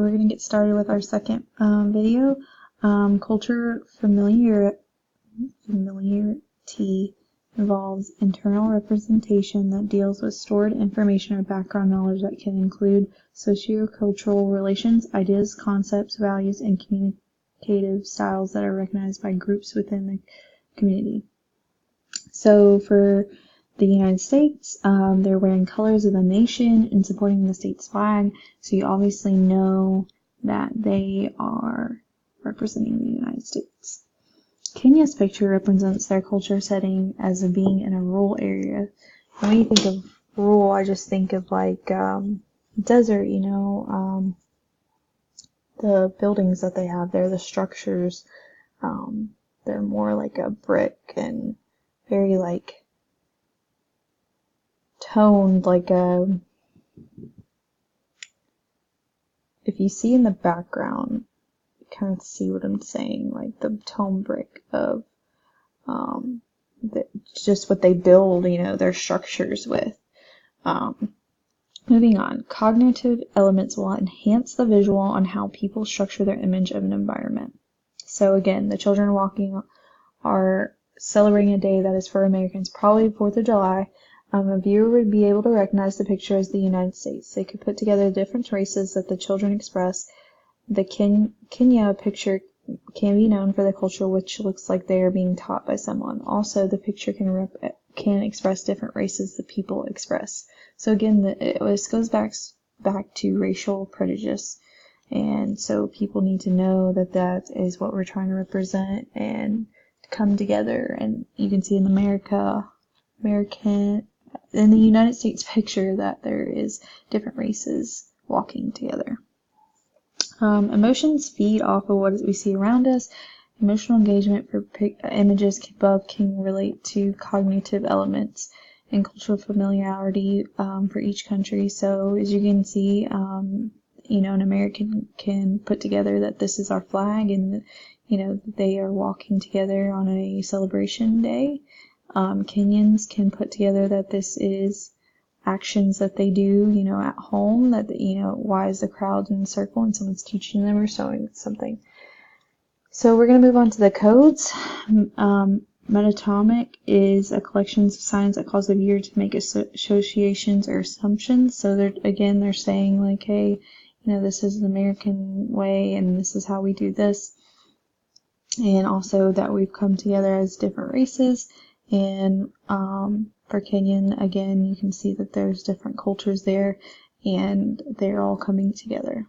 we're going to get started with our second video. Culture familiarity involves internal representation that deals with stored information or background knowledge that can include sociocultural relations, ideas, concepts, values, and communicative styles that are recognized by groups within the community. So for the United States, they're wearing colors of the nation and supporting the state's flag, so you obviously know that they are representing the United States. Kenya's picture represents their culture setting as being in a rural area. When you think of rural, I just think of like desert, the buildings that they have there, the structures, they're more like a brick and very like toned, like if you see in the background, you kind of see what I'm saying, like the tone brick of just what they build, their structures with. Moving on, cognitive elements will enhance the visual on how people structure their image of an environment. So again, the children walking are celebrating a day that is for Americans, probably 4th of July. A viewer would be able to recognize the picture as the United States. They could put together the different races that the children express. The Kenya picture can be known for the culture which looks like they are being taught by someone. Also, the picture can express different races the people express. So again, this goes back to racial prejudice. And so people need to know that that is what we're trying to represent and come together. And you can see in in the United States picture that there is different races walking together. Emotions feed off of what we see around us. Emotional engagement for images above can relate to cognitive elements and cultural familiarity for each country. So as you can see, an American can put together that this is our flag and, they are walking together on a celebration day. Kenyans can put together that this is actions that they do, at home, that, why is the crowd in a circle and someone's teaching them or showing something. So we're going to move on to the codes. Metonymic is a collection of signs that cause the viewer to make associations or assumptions. So they're saying like, hey, this is the American way and this is how we do this. And also that we've come together as different races. And for Kenyan, again, you can see that there's different cultures there and they're all coming together.